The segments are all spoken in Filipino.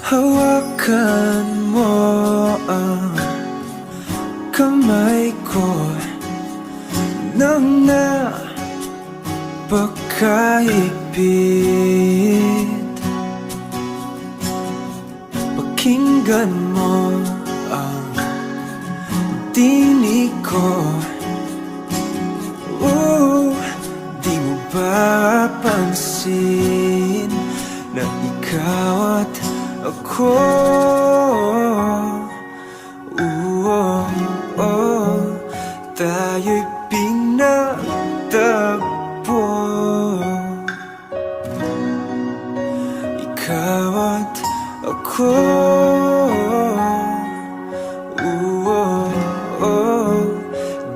Hawakan mo ang kamay ko nang napakahigpit. Pakinggan mo ang tinig ko. Di mo ba pansin na ikaw at ako? Tayo'y pinagtagpo. Ikaw at ako.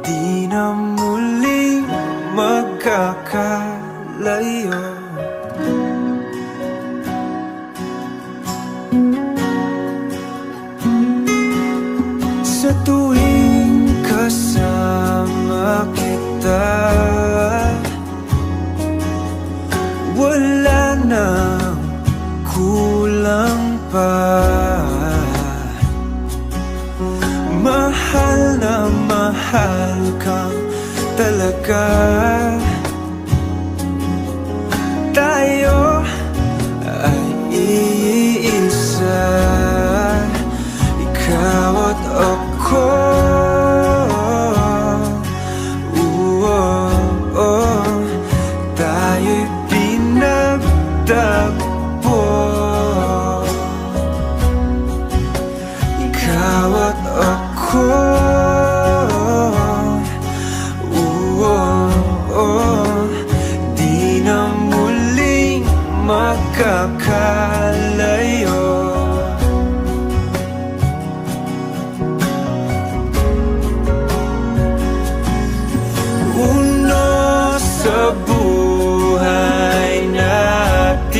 Di na muling magkakalayo. Sa tuwing kasama kita, wala nang kulang pa. Mahal na mahal kang talaga. Tayo ay iisa, ikaw at ako. Tayo'y pinagtagpo. Ikaw at ako. Di na muling magkakalayo. Sa buhay natin,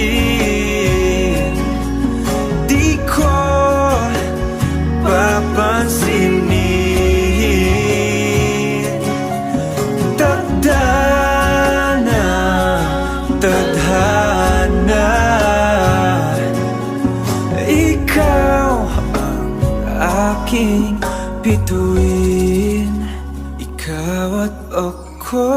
di ko papansinin. Tadhana, tadhana, ikaw ang aking bituin. Ikaw at ako.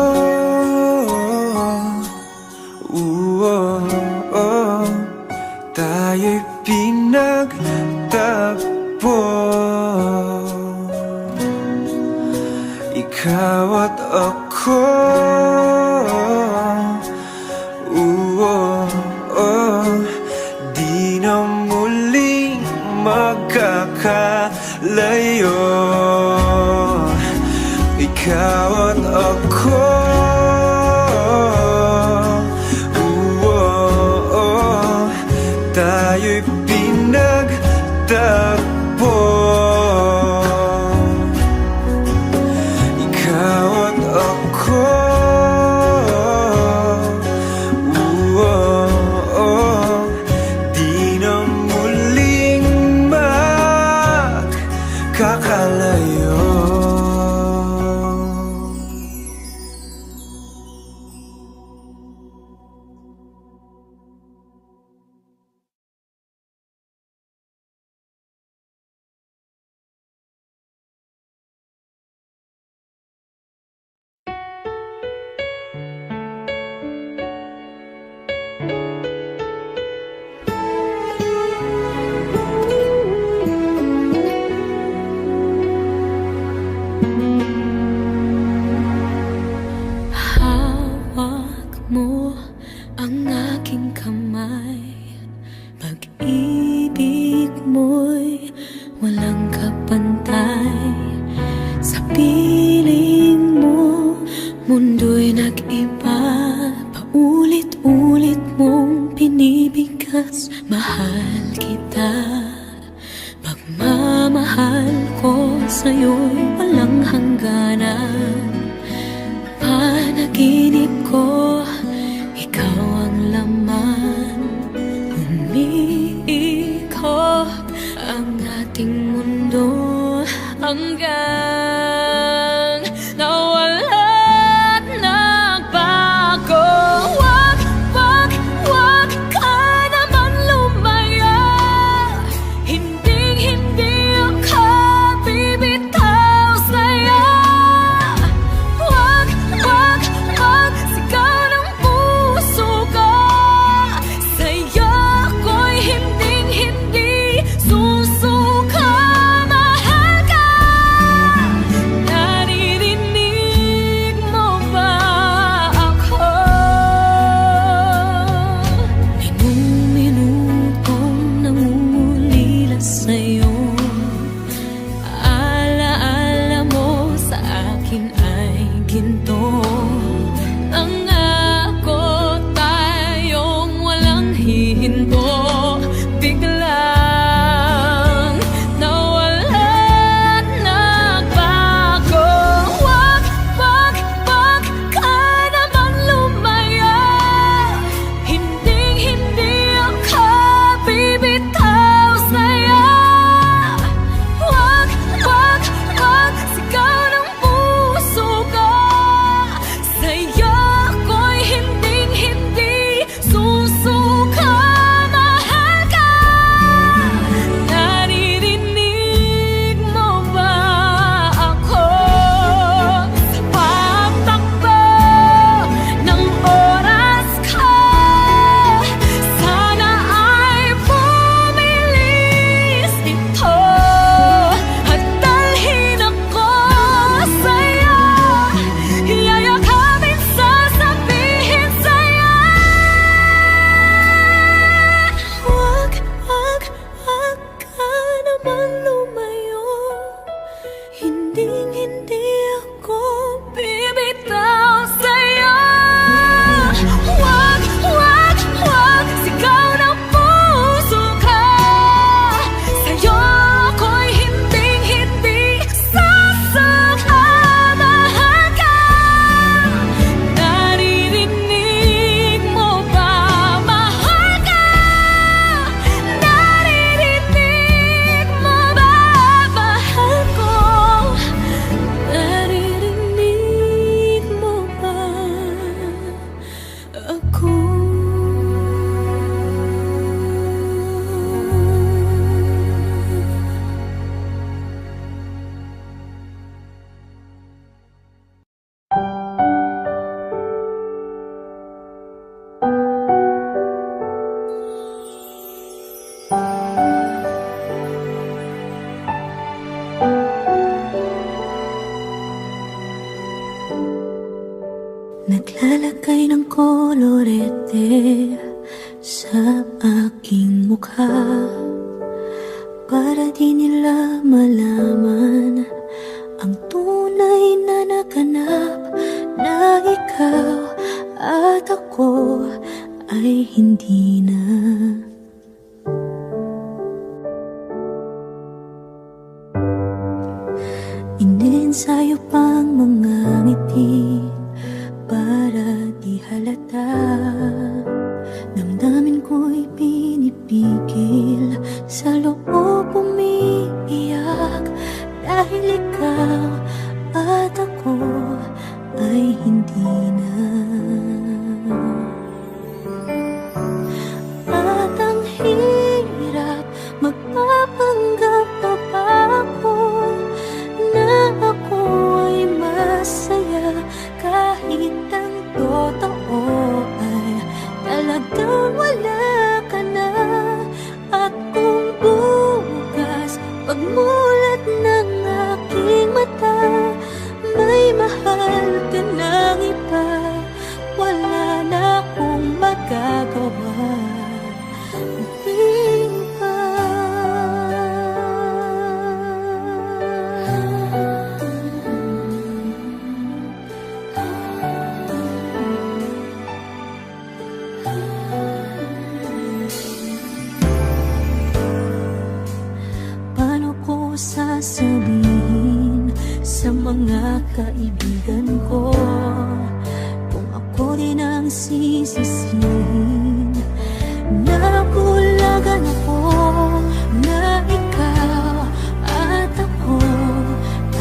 Tayo'y pinagtagpo. Ikaw at ako. Di na muling magkakalayo. Ikaw at ako. Tayo'y pinagtagpo. Ikaw at ako. Di na muling magkakalayo. hanggang nawala at nagbago. Wag ka naman lumayo. Naglalagay ng kolorete sa aking mukha para di nila malaman ang tunay na naganap, na ikaw at ako ay hindi na. Inensayo pang mga ngiti para di halata. Damdamin ko'y pinipigil, sa loob umiiyak, dahil ikaw at ako ay hindi na. At ang hirap, magpapanggap pa ba ako na ako ay masaya, kahit ang totoo ay talagang wala ka na. At kung bukas pagmulat ng aking mata, may mahal ka ng iba, wala na akong magagawa. Di ba? Paano ko sasabihin sa mga kaibigan ko kung ako din ang sisisihin? Nabulagan ako na ikaw at ako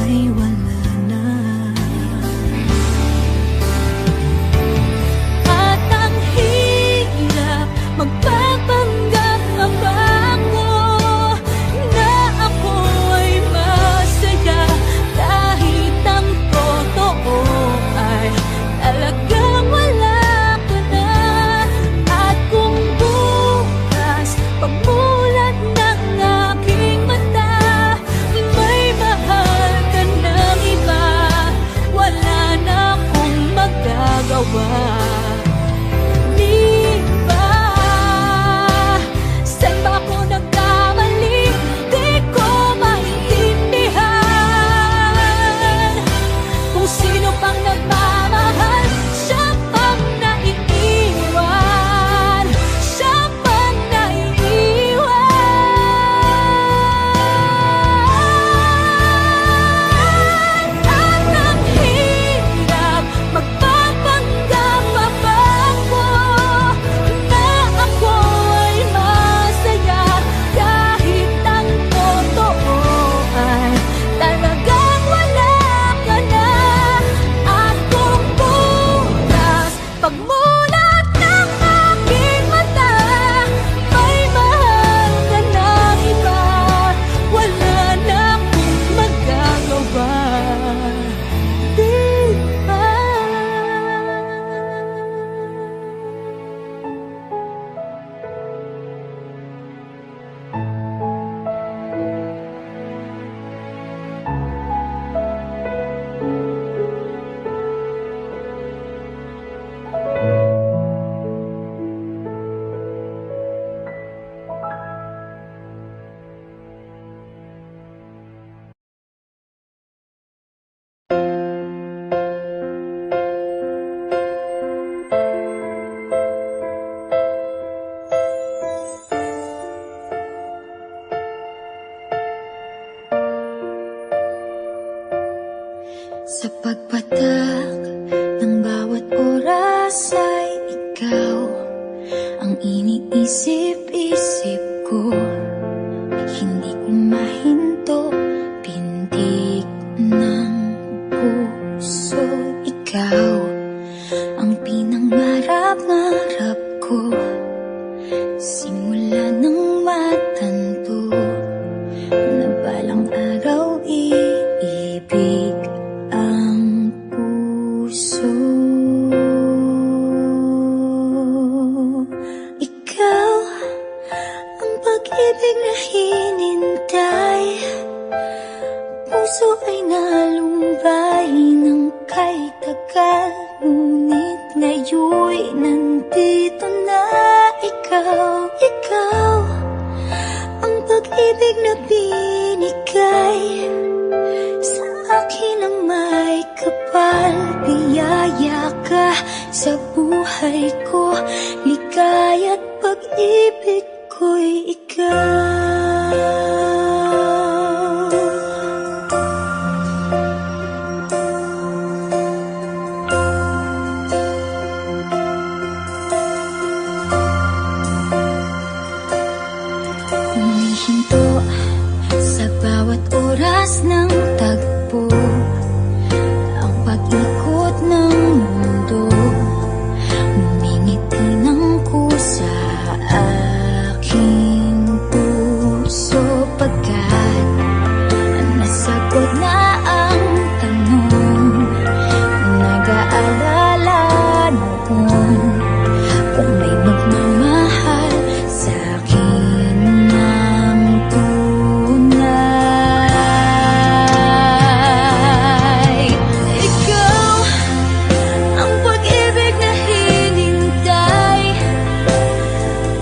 ay wala na. At ang hirap, magpapanggap pa ba ako na ako ay masaya, kahit ang totoo ay talagang wala ka na. At kung bukas pagmulat ng aking mata, may mahal ka ng iba, wala na akong magagawa. Di ba? Saan ba ako nagkamali? Di ko maintindihan. Kung sino pang nagmamahal, siya pang naiiwan, siya pang naiiwan. At ang hirap, magpapanggap pa ba ako na ako ay masaya, kahit ang totoo ay talagang wala ka na. At kung bukas pagmulat ng aking mata, may mahal ka ng iba, wala na akong magagawa. Di ba? Sa pagpatak ng bawat oras ay ikaw ang iniisip-isip ko. Hindi ko mahinto, pintig ng puso. Ikaw ang pinangarap-ngarap ko, simula nang matanto na balang araw iibig ang puso. Ikaw ang pag-ibig na hinintay, puso ay nalumbay ng kay tagal, ngunit ngayon'y nandito na. Ikaw ang pag-ibig na binigay sa akin ang may kapal. Biyaya ka sa buhay ko, ligaya't pag-ibig ko'y ikaw. Humihinto sa bawat oras ng tagpo, ang pag-ikot ng mundo. Ngumingiti ng kusa aking puso, pagkat nasagot na ang tanong. Nag-aalala noon kung may magmamahal sa akin ng tunay. Ikaw ang pag-ibig na hinintay,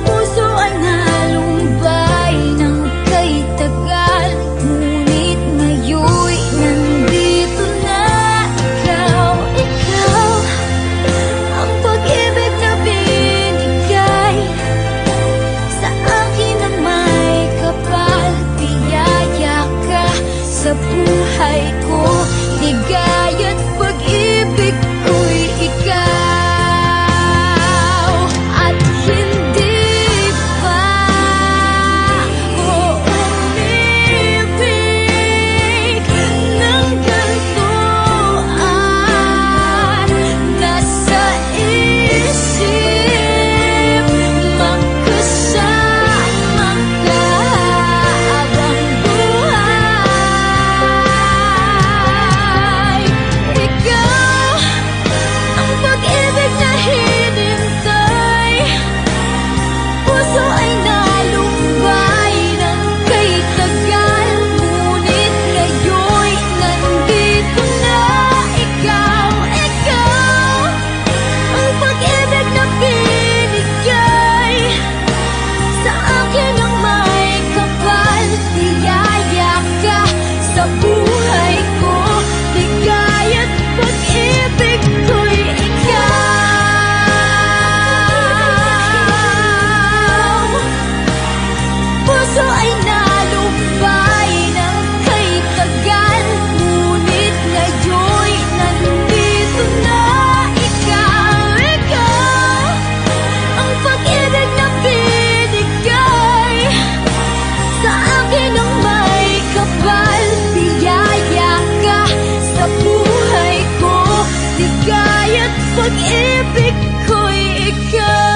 puso ay nalumbay ng kay tagal, ngunit ngayon'y nandito na. Ikaw ang pag-ibig na binigay sa akin ang may kapal. Biyaya ka sa buhay ko, ligaya't pag-ibig ko'y ikaw. At hindi pa ako umibig ng ganito, at nasa isip magkasama ka habang buhay. Ikaw ang pag-ibig na hinintay, puso ay nalumbay ng kay tagal, ngunit ngayon'y nandito na. Ikaw ang pag-ibig na binigay sa akin ang may kapal. Biyaya ka sa buhay ko, ligaya't pag-ibig ko'y ikaw. Puso ay nalumbay ng kay tagal, ngunit ngayon'y nandito na. Ikaw ang pag-ibig na binigay sa akin ang may kapal. Biyaya ka sa buhay ko, ligaya't pag-ibig ko'y ikaw.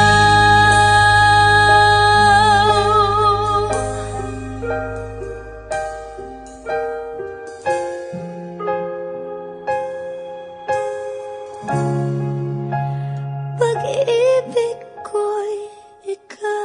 Pag-ibig ko'y ikaw.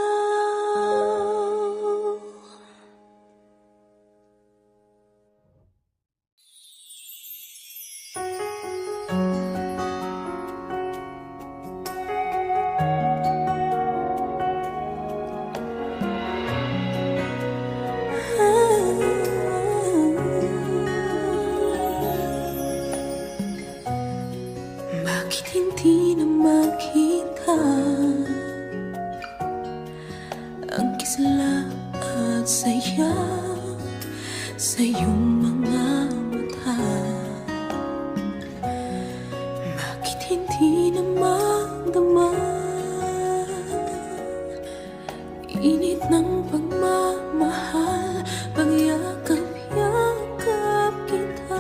Bakit hindi na makita ang kisla at saya sa iyong mga mata? Bakit hindi na magdama init ng pagmamahal, pagyakap-yakap kita?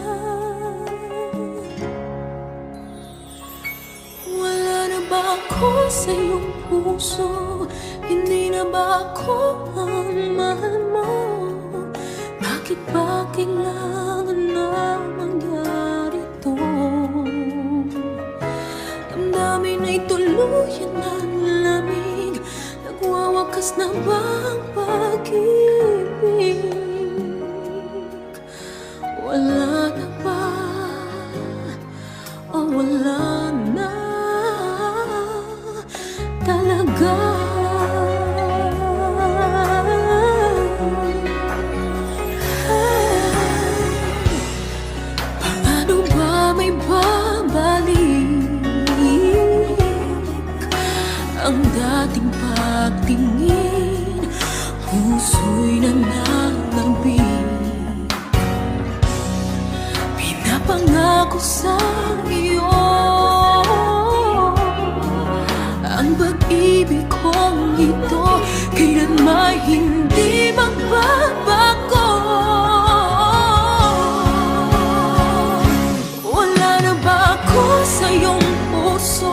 Wala na ba ako sa iyong puso? Hindi na ba ako ang mahal mo? Bakit ba kailangan na mangyari to? Damdamin ay tuluyan ng lamig, nagwawakas na ba ang pag-ibig? Wala na ba o wala na? ang dating pagtingin, puso'y nananabig. Pinapangako sa iyo ang pag-ibig kong ito kailanman hindi magbabago. Wala na ba ako sa iyong puso?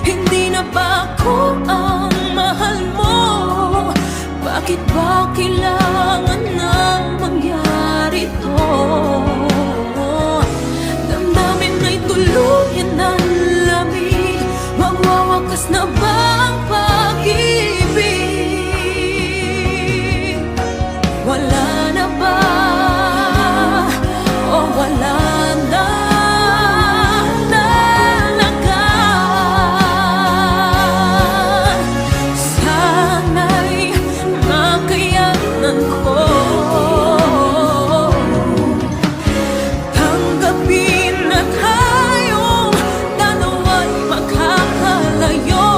Hindi na ba ako ang mahal mo? Bakit ba kailangan nang mangyari to? Damdamin na'y tuluyan ng lamig. Magwawakas na ba ang pag-ibig? Wala na ba? O wala na talaga? Sana'y makayanan ko tanggapin na tayong dalawa'y makakalayo.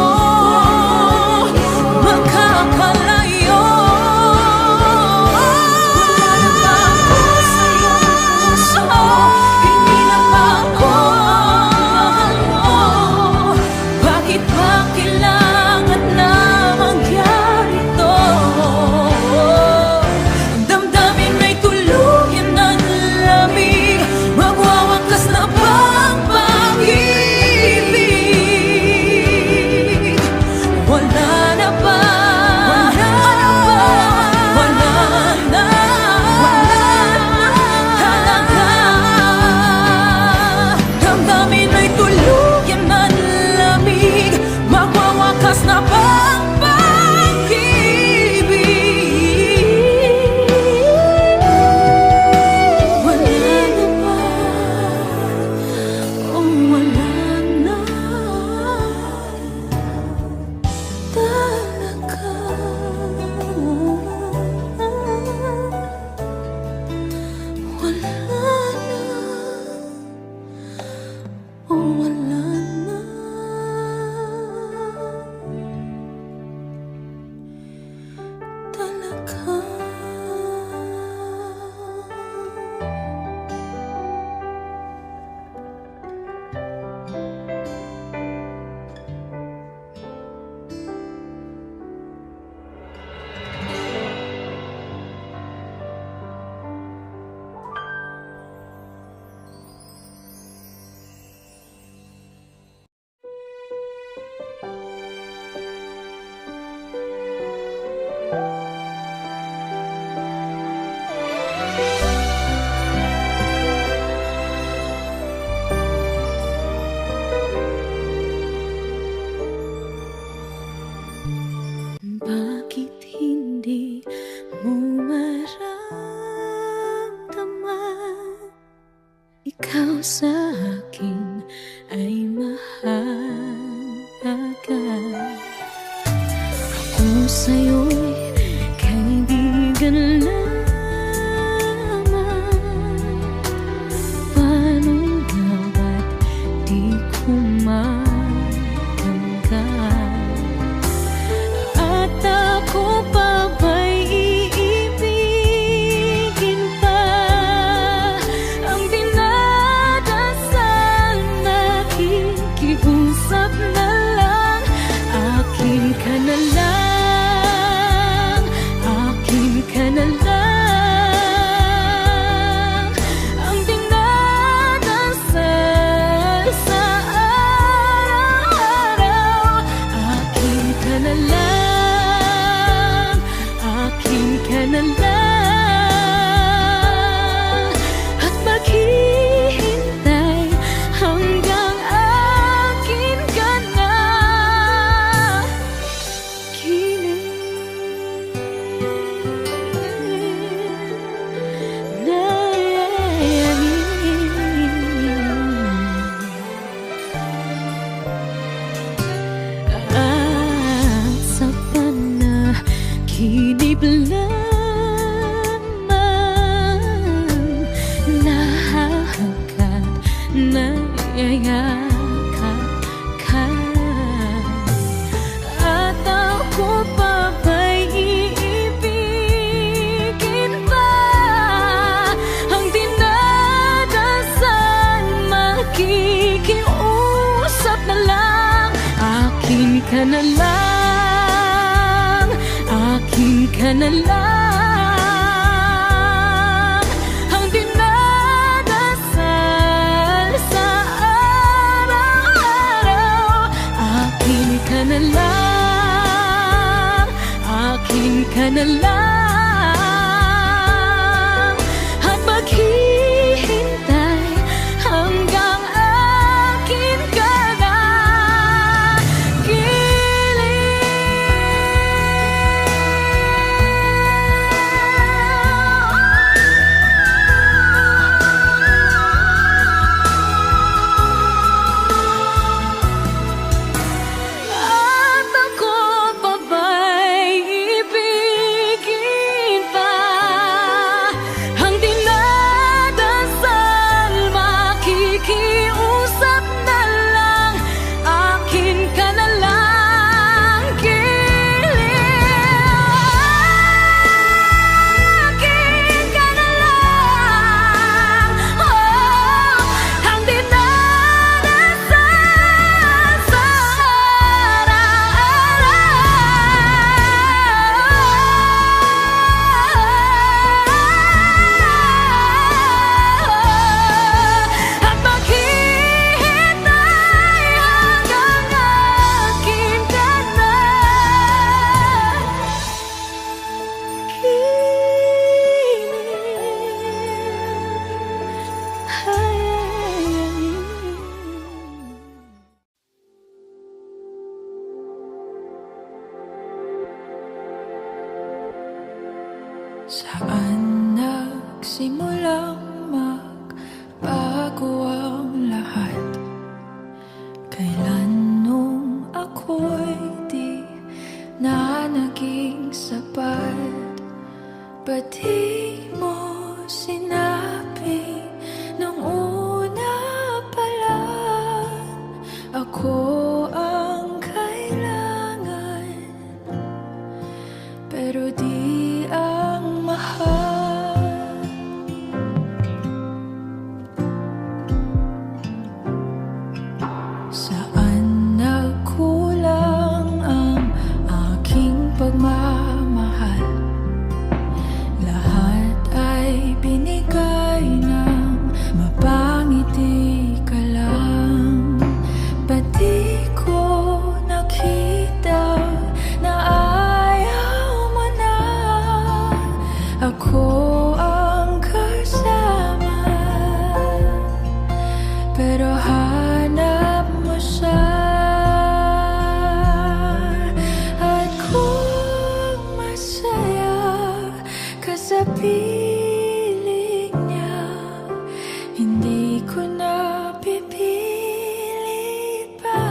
Makakalayo. Wala na ba ako sa iyong puso? Hindi na ba ako mahal mo? Bakit ba kailangan na mangyari to? Damdamin na'y tuluyan ng lamig. Magwawakas na ba ang pag-ibig? Wala na ba? Wala na talaga. Damdamin na'y tuluyan ng lamig. Magwawakas na ba ang pag-ibig? Wala na ba? O wala na talaga? Wala na o wala na talaga? Bakit hindi mo maramdaman ikaw sa akin ay mahalaga? Ako sa'yo'y kaibigan lamang. Paano nga ba't di ko matanggap? At ako pa ba'y iibigin pa? Ang dinadasal, nakikiusap na lang. Akin ka na lang, akin ka na lang. Ang dinadasal sa araw-araw. Akin ka na lang, akin ka na lang. At maghihintay hanggang akin ka na. At sa panaginip lamang nahahagat, nayayakap ka. ka na lang, akin ka na lang. Ang dinadasal sa araw-araw, akin ka na lang, akin ka na lang. At maghihintay hanggang akin ka na. At ako pa ba'y ibigin pa? Ang dinadasal, makikiusap na lang, akin ka na lang, akin ka na lang. Ang dinadasal sa araw-araw, at maghihintay hanggang akin ka na. Saan nagsimulang magbago ang lahat? Kailan nung ako'y di na naging sapat? Ba't di mo sinabi nung una pa lang ako ang kailangan, pero di ang mahal? Saan nagkulang ang aking pagmamahal? Lahat ay binigay ng mapangiti ka lang. Ba't di ko nakita na ayaw mo na ako ang kasama? Pero hanap mo siya, at kung masaya ka sa piling niya, hindi ko na pipilit pa.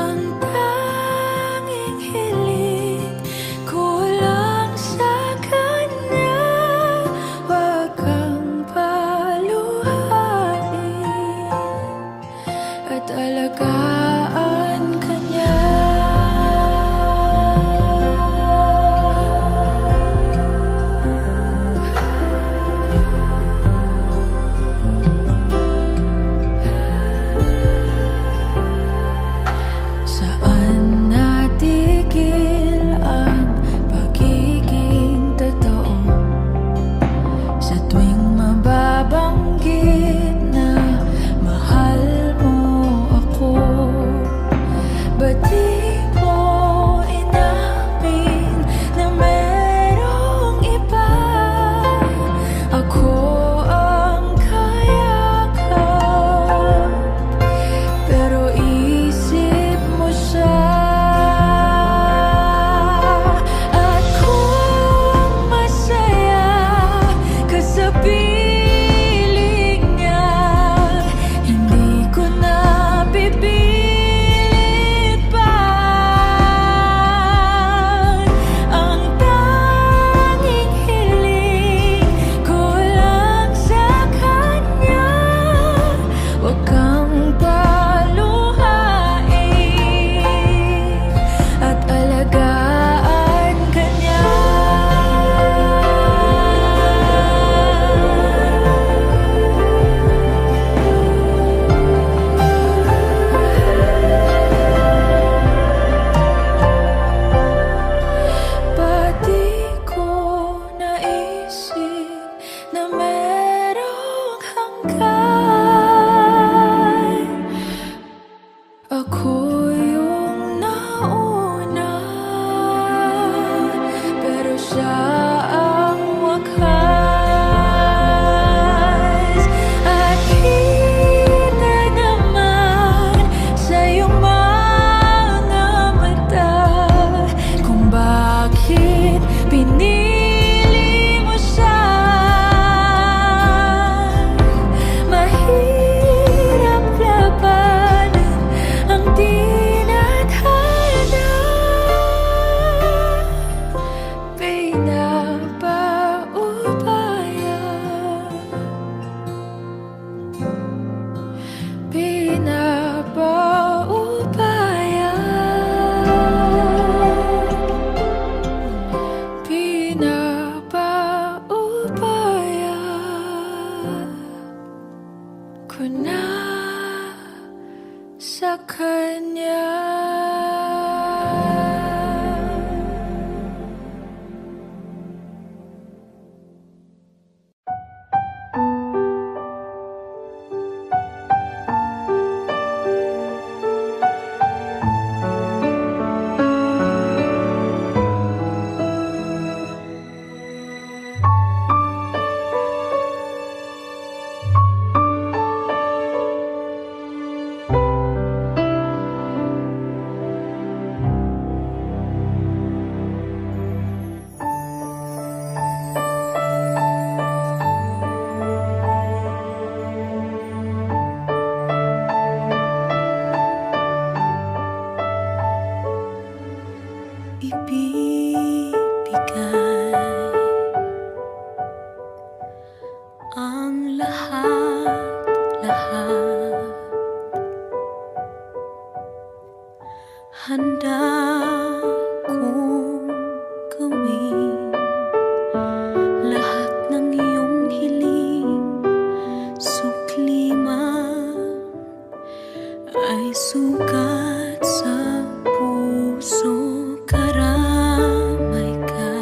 Ang tanging hiling ko lang sa kanya, wag kang paluhain at alagaan ka niya. Saan natigil ang pagiging totoo? Sa tuwing mababanggit na mahal mo ako, ako yung nauna, pero siya ang wakas. At kita naman sa iyong mga mata kung bakit pinili mo siya. Mahirap labanan ang tinadhana. Pinapaubaya, pinapaubaya, pinapaubaya ko na sa kanya. Ibibigay ang lahat-lahat, handa kong gawin lahat ng iyong hiling, sukli man ay sugat sa puso. Karamay ka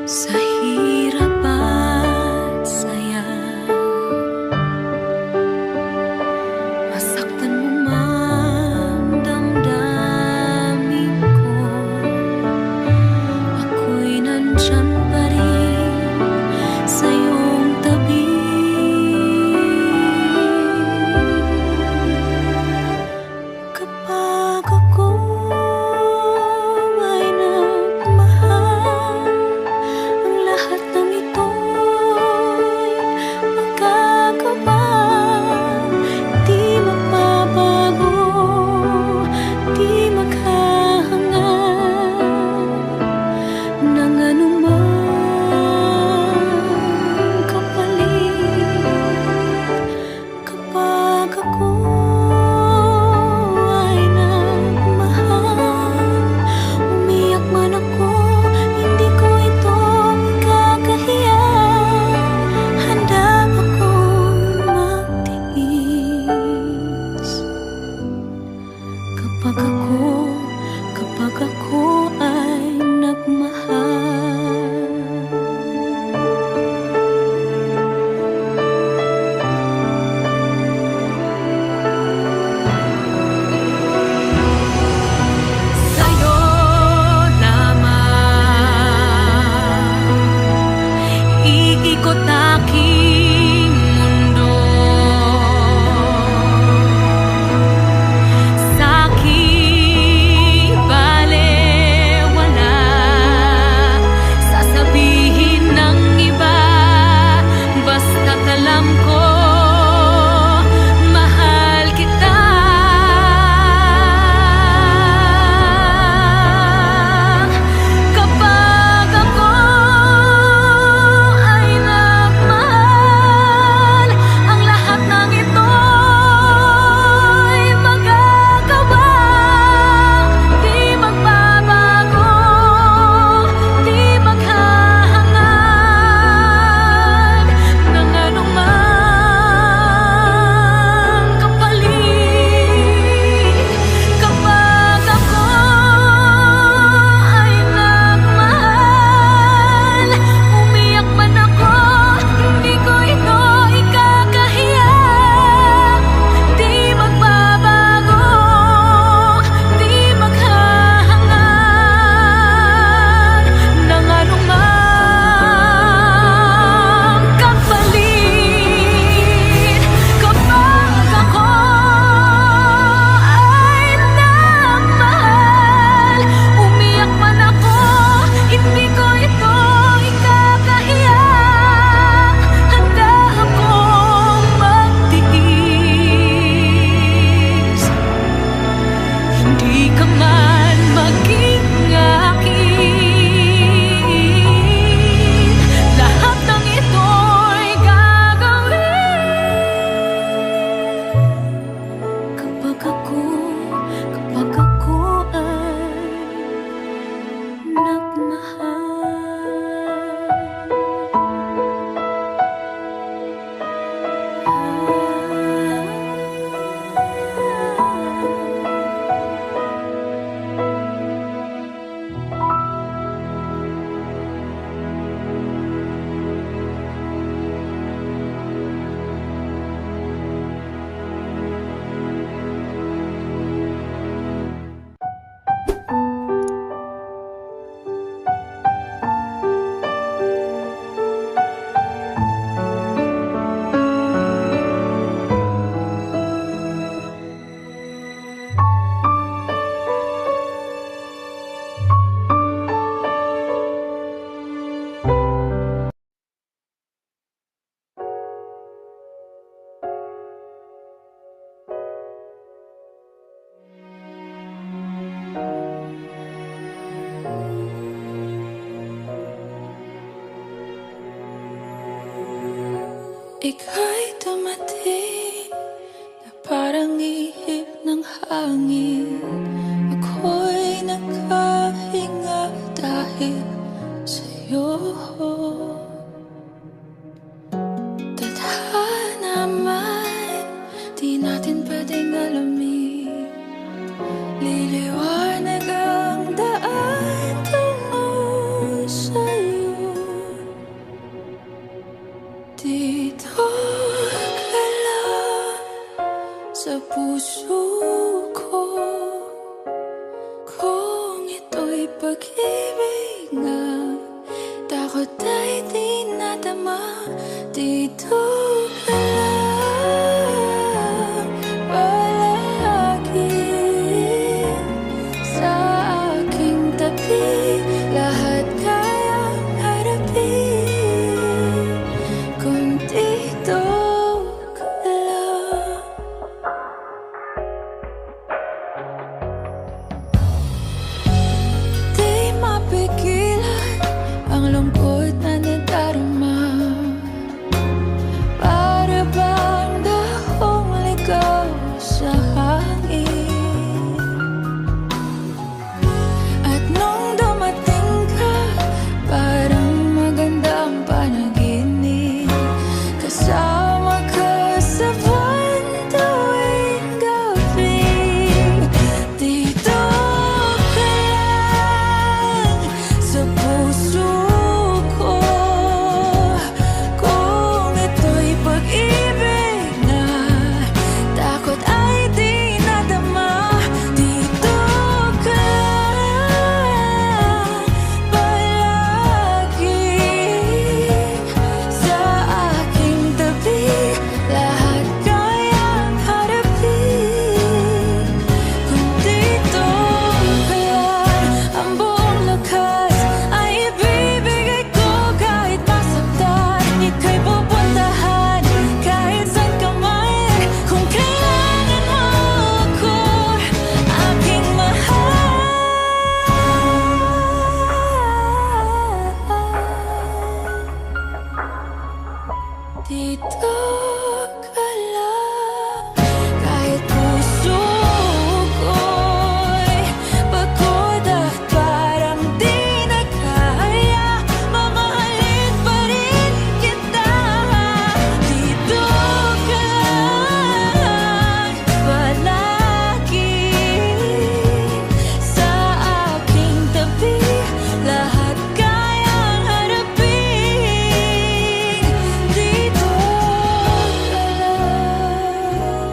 sa hirap at saya, masaktan mo man damdamin ko, ako'y nandyan pa rin sa iyong tabi. Kapag Ika'y dumating na parang ihip ng hangin. Ako'y nakahinga dahil sa'yo. Tadhana man, di natin pwedeng alamin. Liliwanag ang daan tungo sa'yo. Dito ka lang sa puso ko. Kung ito'y pag-ibig nga, takot ay di nadama. Dito ka lang palagi sa aking tabi. Lahat kayang harapin kung dito ka lang. Di mapigilan ang lungkot na nadarama. Para bang dahong ligaw sa hangin. At nung dumating ka, parang maganda ang panaginip. Kasama ka sa buwan tuwing gabi. Dito ka lang sa puso ko. Kung ito'y pag-ibig na, takot ay di nadama. Dito ka lang palagi sa aking tabi. Lahat kayang harapin kung dito ka lang. Ang buong lakas ay ibibigay ko kahit masaktan. Ika'y pupuntahan kahit saan ka man. Kung kailangan mo ako, aking mahal. Dito ka lang kahit puso ko'y pagod at parang di na kaya. Mamahalin pa rin kita. Dito ka lang palagi sa aking tabi. Lahat kayang harapin. Dito ka lang,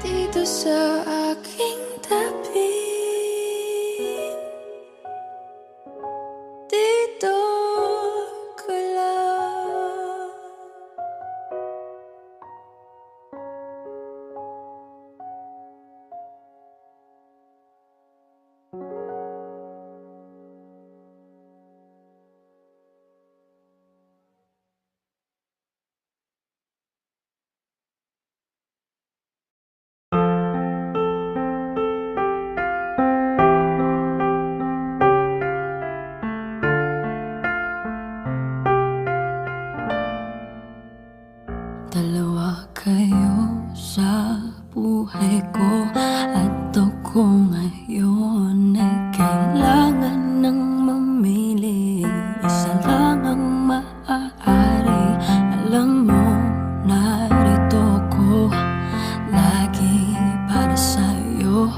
dito sa aking tabi. Dito ka lang. Dalawa kayo sa buhay ko at ako ngayon ay kailangan ng mamili. Isa lang ang maaari. Alam mo, narito ko lagi para sa'yo.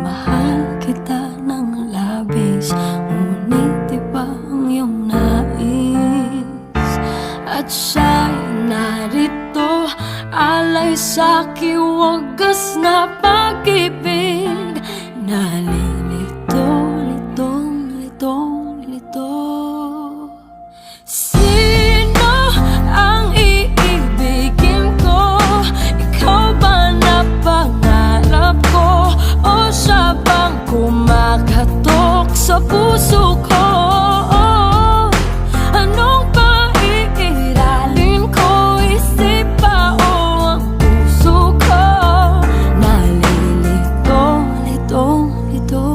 Mahal kita ng labis, ngunit iba ang iyong nais. At siya'y narito, alay sa'king wagas na pag-ibig. Nalilito, litong, litong, lito. Sino ang iibigin ko? Ikaw ba na pangarap ko? O siya bang kumakatok sa puso ko? Anong paiiralin ko? Isip ba o ang puso ko? Nalilito, litong, lito.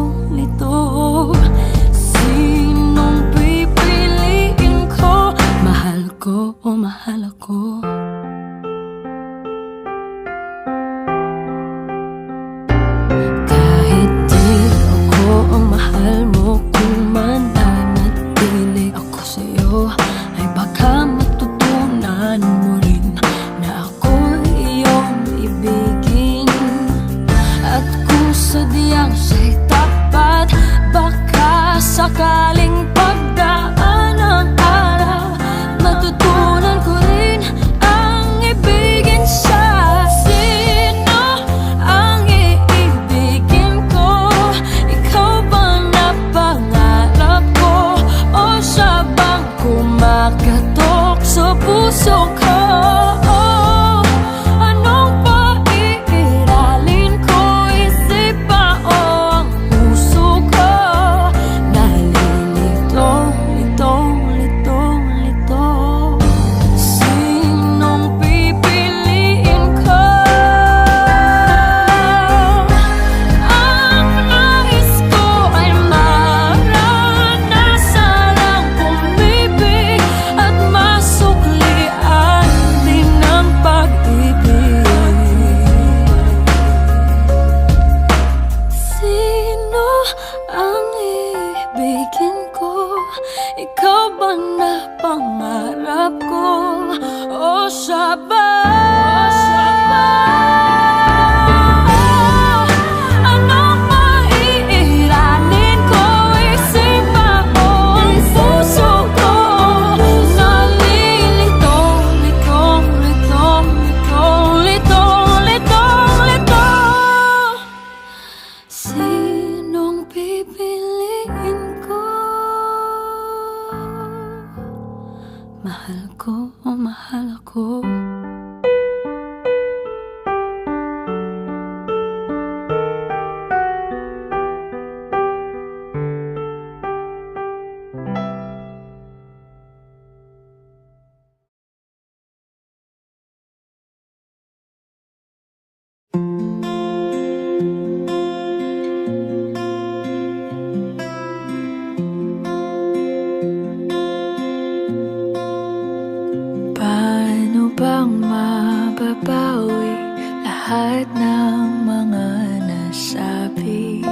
lahat ng mga nasabi.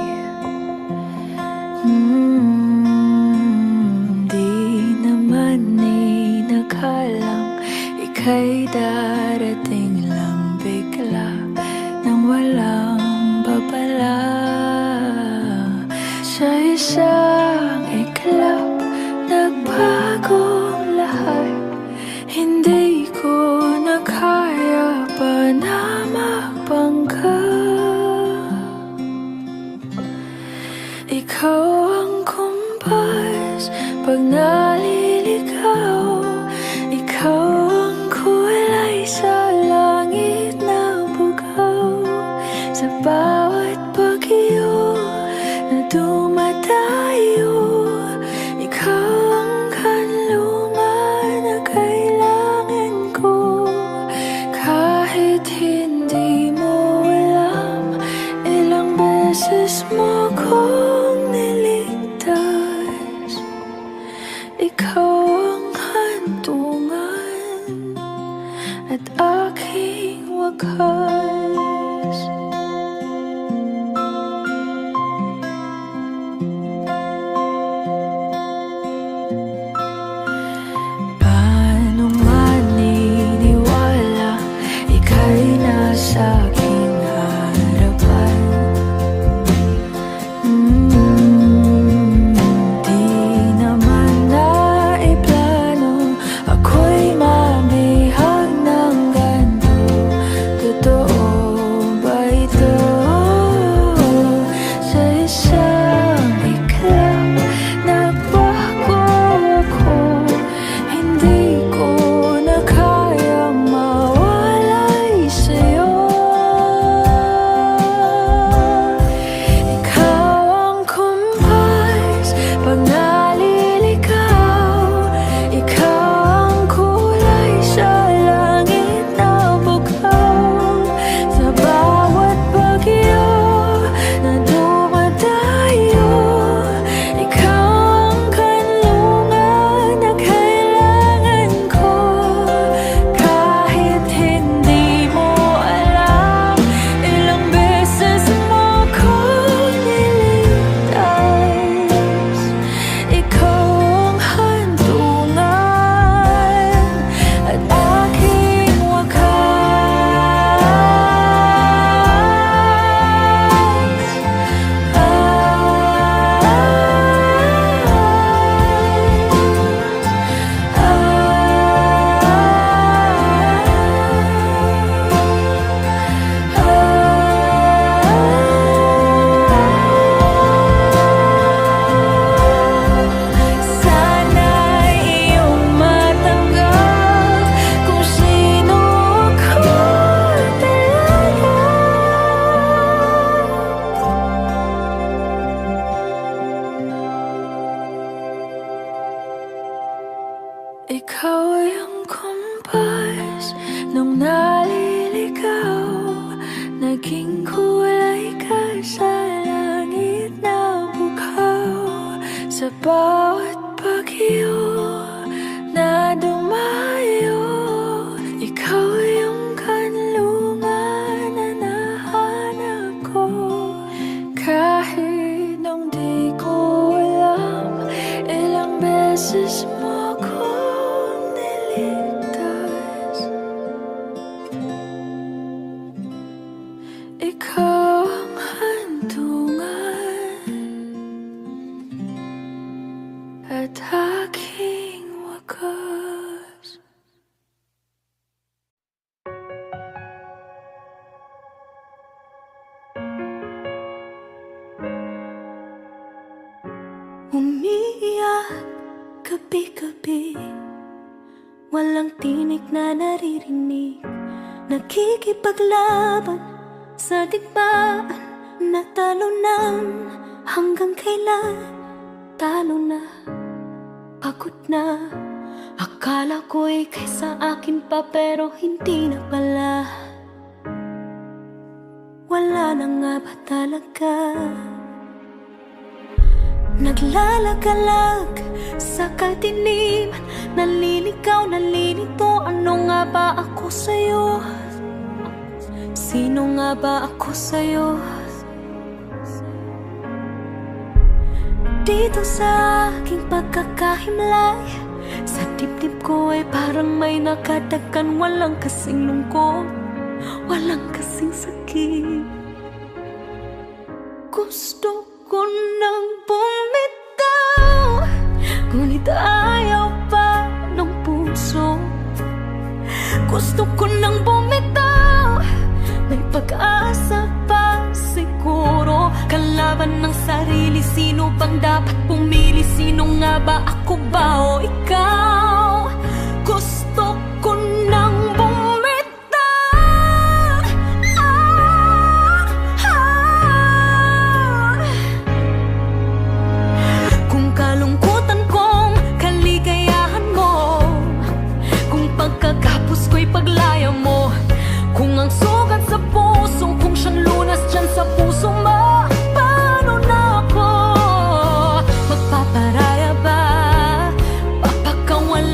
Di naman inakalang ika'y darating lang bigla nang walang babala. Sa isang iglap, nagbagong lahat. Hindi ko na kaya pa na magpangga. Ikaw ang kumpas pag naliligaw. Ikaw ang kulay sa langit na bugaw. Sa bawat bagyo na dumadayo, ikaw ang kanlungan na kailangan ko. Kahit hindi mo alam, ilang beses mo kong niligtas. Ikaw ang hantungan at aking wakas. Paano maniniwala ika'y nasa aking harapan? Di naman naiplano ako'y mabihag ng ganito. Totoo ba ito? Sa isang iglap, nagbago ako. Hindi ko na kayang mawalay sa'yo. Ikaw ang kumpas pag naliligaw. Ikaw ang kulay sa langit na bugaw. Sa bawat bagyo na dumadayo, ikaw ang kanlungan na kailangan ko. Kahit hindi mo alam, ilang beses mo kong niligtas. Ikaw ang hantungan at aking sana'y iyong matanggap kung sino ako talaga. Ikaw ay ang kumpas nung naliligaw. Naging kulay ka sa langit na bugaw. Sa bawat bagyo na dumayo, ikaw ay ang kanlungan na nahanap ko. Kahit nung di ko alam, ilang beses mo kong niligtas. Ikaw ang hantungan at aking wakas. Umiiyak gabi-gabi, walang tinig na naririnig. Nakikipaglaban sa digmaan, natalunan. Hanggang kailan talo na, pagod na. Akala ko'y kaysa akin pa, pero hindi na pala. Wala na nga ba talaga? Naglalagalag sa kadiliman, naliligaw, nalilito. Ano nga ba ako sa'yo? Sino nga ba ako sa'yo? Dito sa aking pagkakahimlay, sa dibdib ko ay parang may nakadakan. Walang kasing lungkot, walang kasing sakit. Gusto ko nang bumitaw, ngunit ayaw pa ng puso. Gusto ko nang bumitaw, may pag-asa pa siguro. Kalaban ng sarili, sino bang dapat pumili? Sino nga ba, ako ba o ikaw? Gusto ko nang bumitaw. Kung kalungkutan kong kaligayahan mo, kung pagkagapos ko'y paglaya mo, kung ang sugat sa puso kung siyang lunas dyan sa puso mo, paano na ako magpaparaya ba? Papakawalan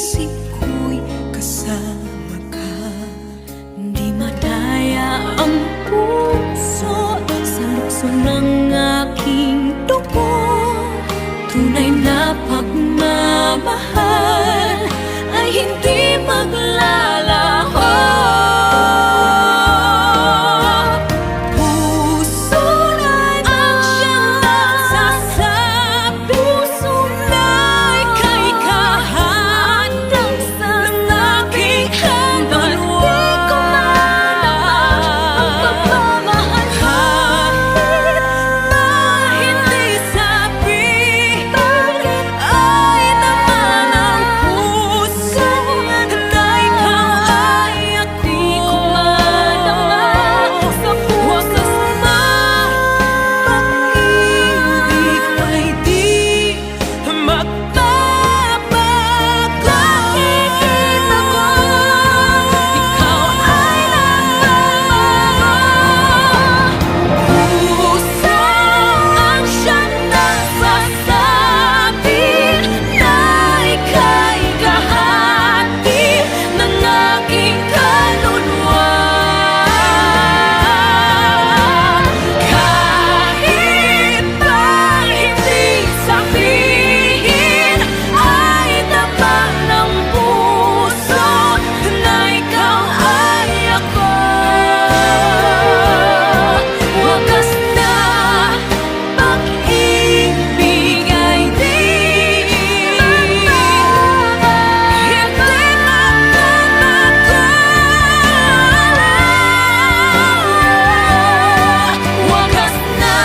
isip ko'y kasama ka. Di madaya ang puso sa lukso ng aking dugo. Tunay na pagmamahal ay hindi maglalaho. Puso na ang siyang nagsasabi, puso na'y kay kahandang sa aking kaluluwa. Di ko man ang pagmamahal kahit na hindi sabihin, ay naman ang puso na ikaw ay ako. Di ko man sa wakas na pag-ibig ay di magbabago. Nakikita ko ikaw ay nagbabago. Puso ang siyang nagsasabi na ika'y kahati ng aking kaluluwa. Kahit pa hindi sabihin, ay tapat ng puso na ikaw ay ako. Wakas na pag-ibig ay di magbabago. Wakas na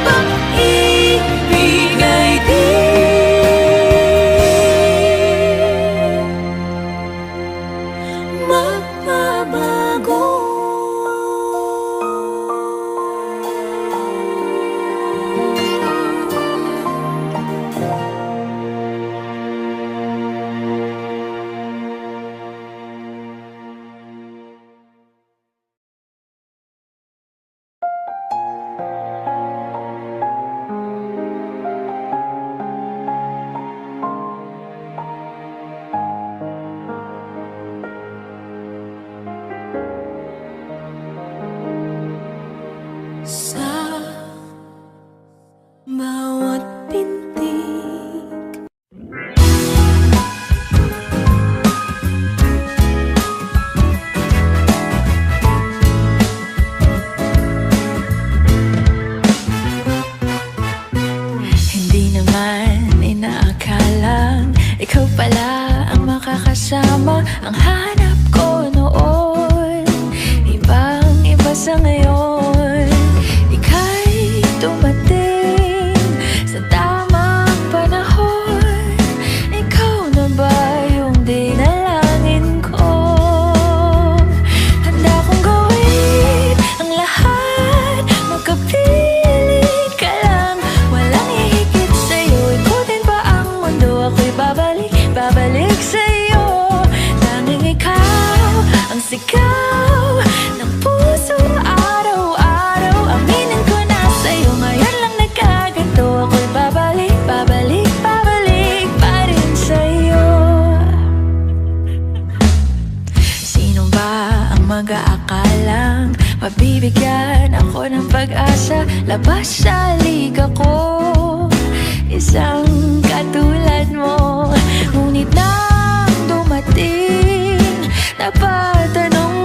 pag-ibig ay di magbabago. Sa bawat pintig, hindi naman inaakalang ikaw pala ang makakasama. Ang hanap ko noon, ibang-iba sa ngayon. Ika'y dumating sa tamang panahon. Ikaw na ba yung dinalangin ko? Handa kong gawin ang lahat, magkapiling ka lang. Walang hihigit sa'yo, ikutin pa ang mundo. Ako'y babalik sa'yo. Tanging ikaw ang sigaw ng puso araw-araw. Aminin ko na sa'yo, ngayon lang nagkaganto. Ako'y babalik pa rin sa'yo. Sino ba ang mag-aakalang mabibigyan ako ng pag-asa? Labas sa liga ko, isang katulad mo. Ngunit nang dumating, napatanong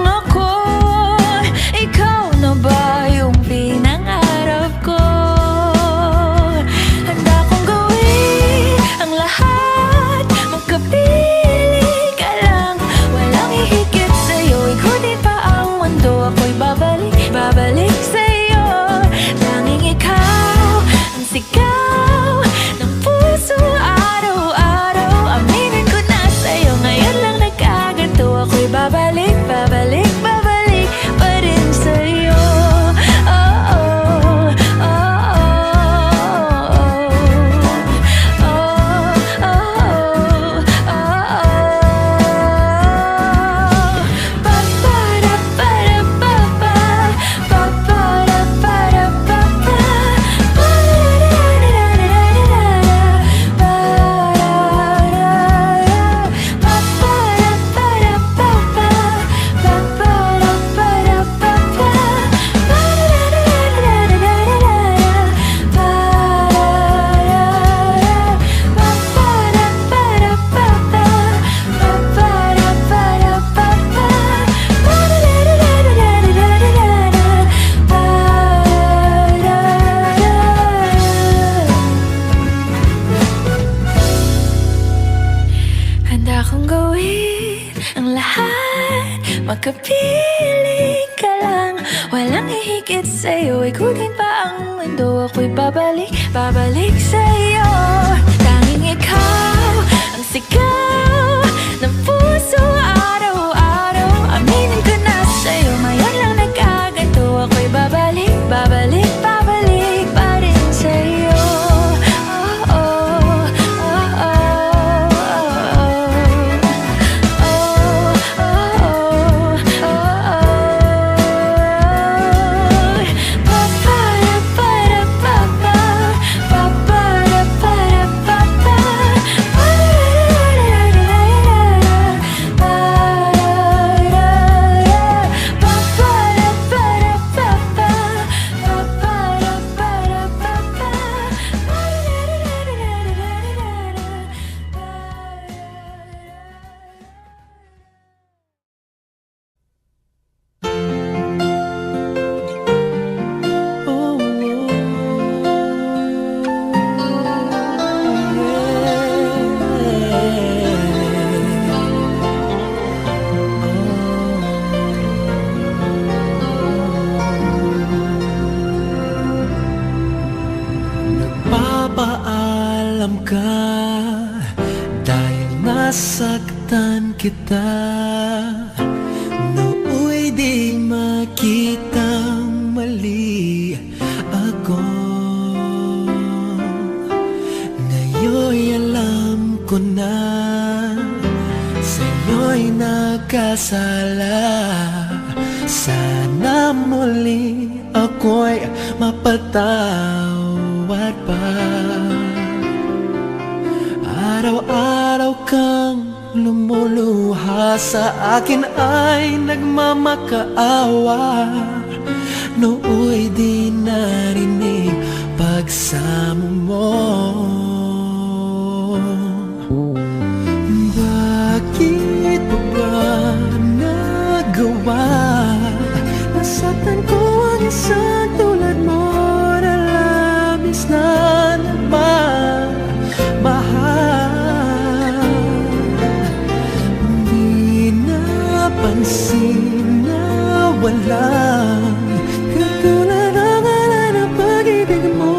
gawin ang lahat, makapiling ka lang. Walang hihigit sa'yo, ikutin pa ang mundo. Ako'y babalik, babalik sa'yo. Tanging ikaw ang sigaw ng puso araw-araw. Aminin ko na sa'yo, ngayon lang nagkaganto. Ako'y babalik, babalik, babalik pa rin sa'yo. Oh, oh, oh, oh, oh, oh, oh, oh, oh. Pa-pa-ra-pa-ra-pa-pa, pa-pa-ra-pa-ra-pa-pa, Nagpapaalam ka dahil nasaktan kita. Nooy di makitang mali ako. Ngayon'y alam ko na sa'yo'y nagkasala. Sana muli ako'y mapatawad pa. Araw-araw kang lumuluha sa akin ay nagmamakaawa. Nooy di narinig pagsamo mo. Bakit pa ba nagawa? Nasaktan ko ang isang tulad mo na labis na nagmamahal. Di napansin na walang katulad ang ngalan ng pag-ibig mo.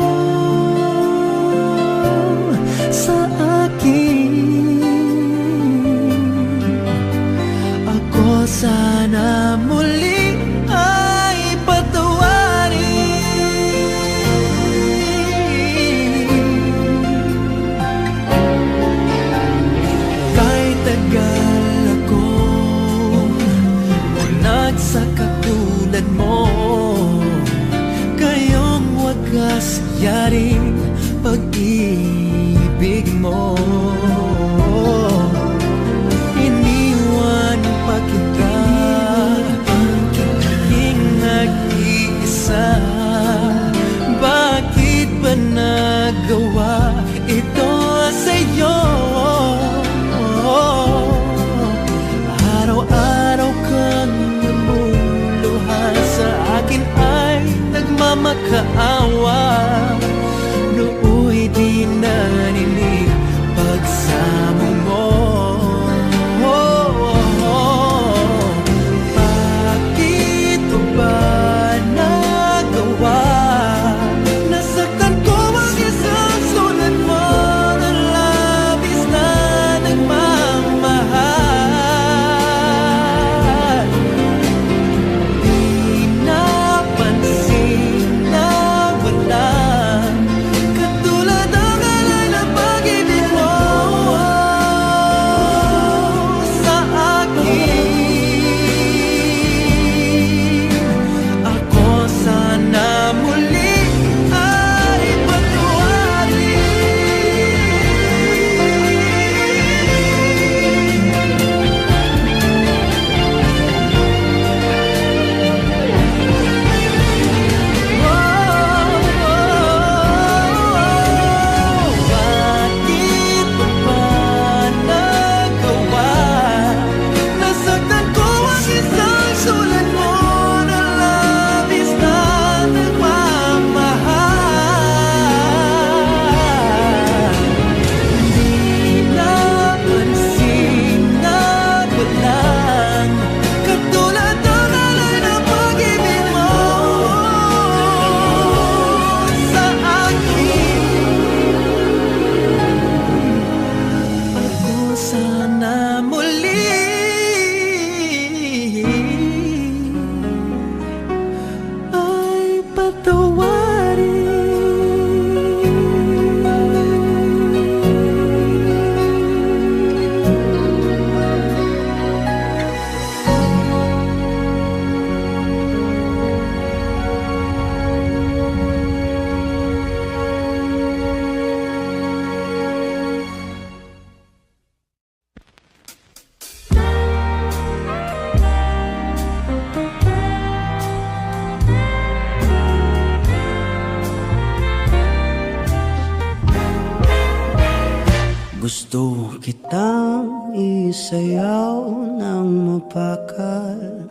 Gusto kitang isayaw ng mapakal.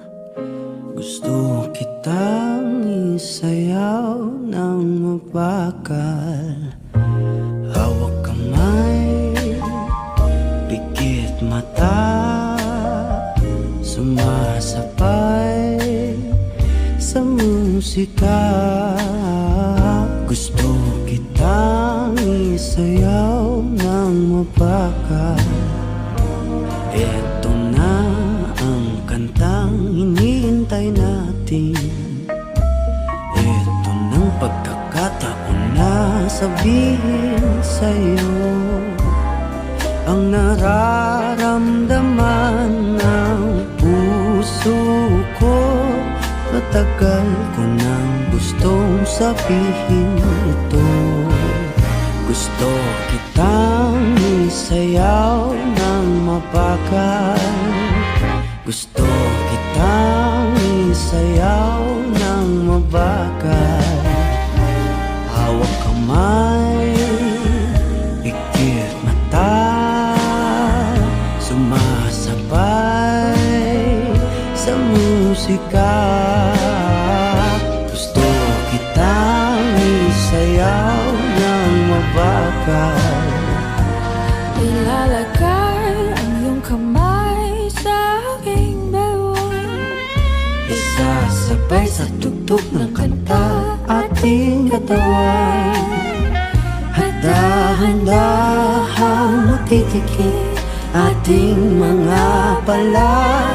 Gusto kitang isayaw ng mapakal. Hawak kamay, pikit mata, sumasabay sa musika. Gusto kitang isayaw ng mapakal. Eto na ang kantang hinihintay natin. Eto ng pagkakataon na sabihin sa'yo ang nararamdaman ng puso ko. Matagal ko nang gustong sabihin ito. Gusto kitang isayaw ng mapakal. Gusto kitang isayaw ng mabakal. Hawak kamay, pikit mata, sumasabay sa musika. Gusto kitang isayaw ng mabakal. Ilalagay ang iyong kamay sa aking bewang. Isasabay sa tugtog ng kanta ating katawan. At dahan-dahang matitikit ating mga pala.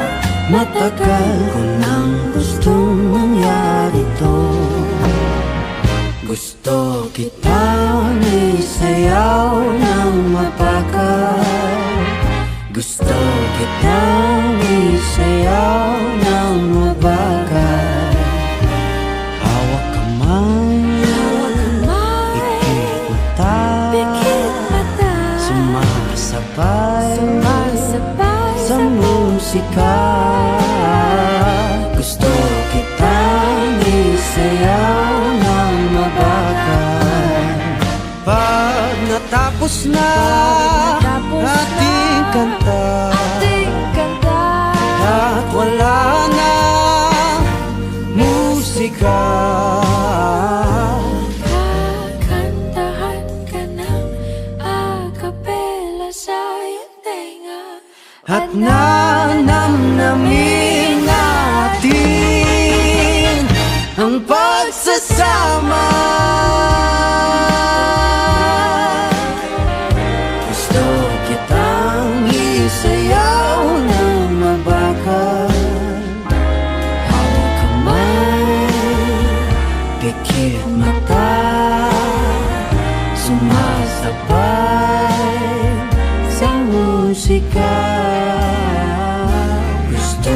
Matagal ko nang gustong mangyari to. Gusto kitang isayaw ng mapakal. Gusto kitang isayaw ng mabakal. Hawak kamay, pikit mata, sumasabay sa musika. Gusto kitang isayaw ng mabakal. Pag natapos na ating kanta, at wala na musika, kakantahan ka ng a-cappella sa iyong tenga. at nanamnamin natin ang pagsasama. Gusto kitang isayaw ng mabakal. Hawak kamay, pikit mata, sumasabay sa musika. Gusto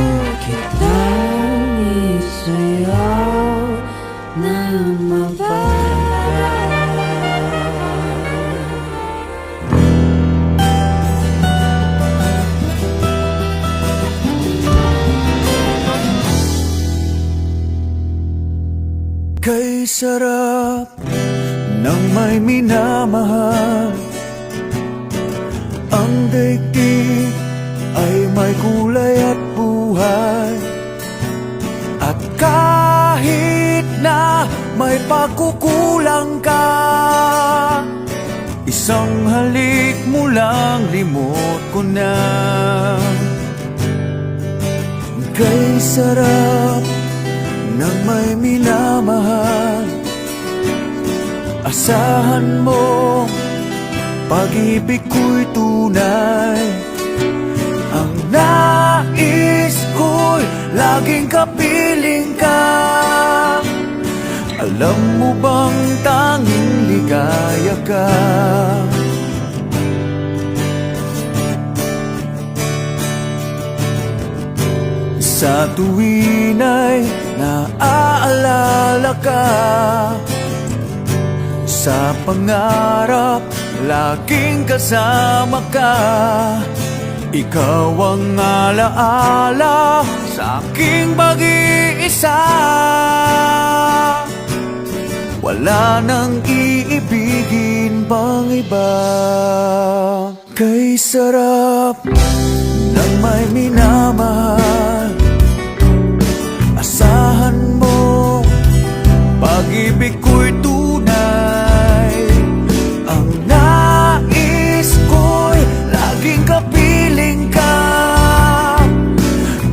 kitang isayaw ng mabakal. Kay sarap ng may minamahal. Ang daigdig ay may kulay at buhay. At kahit na may pagkukulang ka, isang halik mo lang limot ko na. Kay sarap ng may minamahal. Asahan mo, pag-ibig ko'y tunay. Ang nais ko'y laging kapiling ka. Alam mo bang tanging ligaya ka? Sa tuwin ay naaalala ka. Sa pangarap, laging kasama ka. Ikaw ang alaala sa aking pag-iisa. Wala nang iibigin pang iba. Kay sarap ng may minamahal. Asahan mo, pag-ibig ko'y tunay. Ang nais ko'y laging kapiling ka.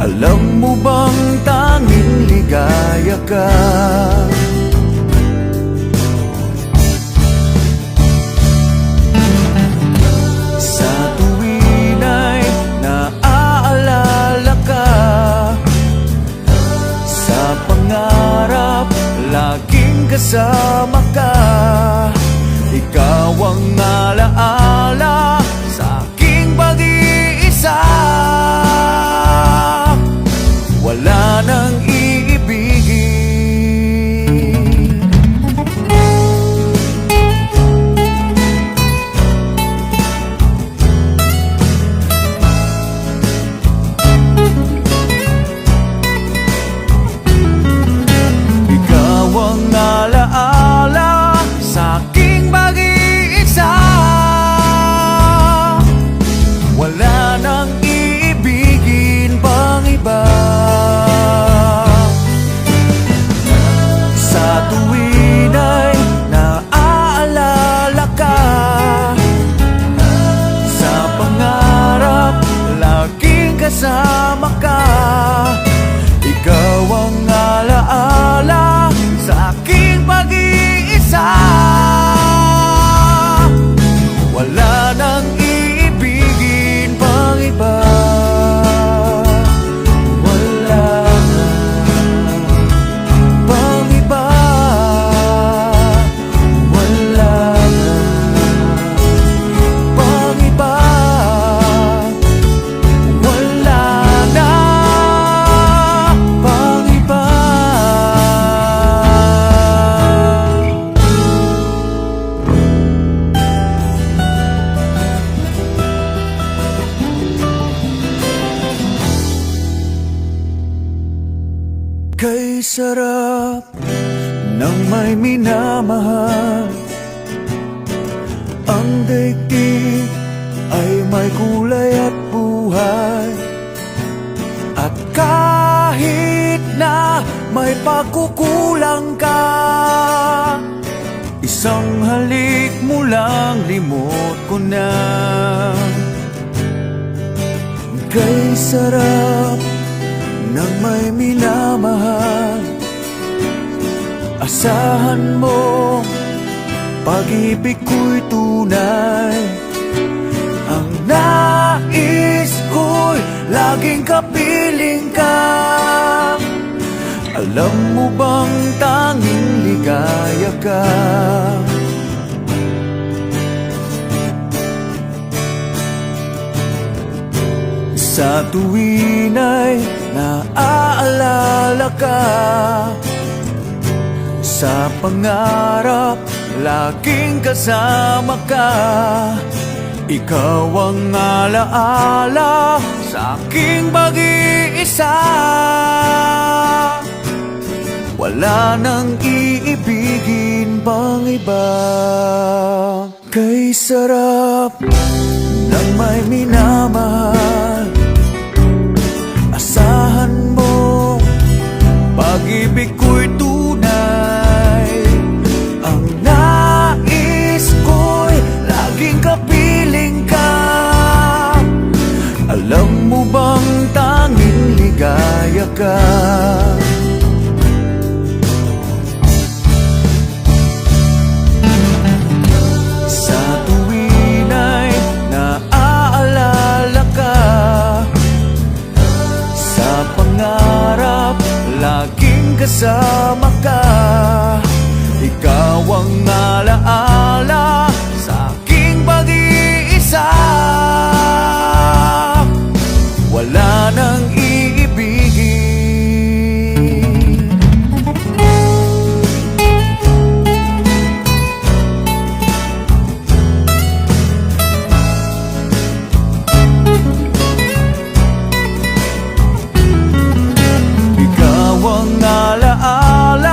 Alam mo bang tanging ligaya ka? Sa tuwin ay naaalala ka, sa pangarap laging kasama ka. Ikaw ang alaala sa aking pag-iisa. Wala nang iibigin. Ikaw ang alaala sa aking pag-iisa. Wala nang iibigin pang iba. Sa tuwin ay naaalala ka, sa pangarap laging kasama ka. Ikaw ang alaala sa aking pag-iisa. Wala nang iibigin pang iba. Wala na pang iba. Wala na pang iba. Wala na pang iba. Kay sarap ng may minamahal. Ang daigdig ay may kulay at buhay. At kahit na may pagkukulang ka, isang halik mo lang limot ko na. Kay sarap ng may minamahal. Asahan mo, pag-ibig ko'y tunay. Ang nais ko'y laging kapiling ka. Alam mo bang tanging ligaya ka? Sa tuwin ay naaalala ka, sa pangarap laging kasama ka. Ikaw ang alaala sa aking pag-iisa. Wala nang iibigin pang iba. Kay sarap ng may minamahal. Asahan mo, pag-ibig ko'y tunay. Ang nais ko'y laging kapiling ka. Alam mo bang tanging ligaya ka? Sa tuwin ay naaalala ka, sa pangarap laging kasama ka. Ikaw ang alaala sa aking pag-iisa. Wala nang iibigin. Ikaw ang alaala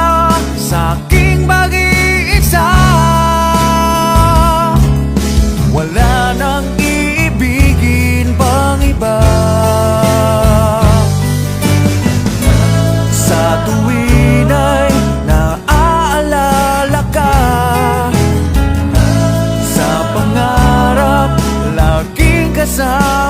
sa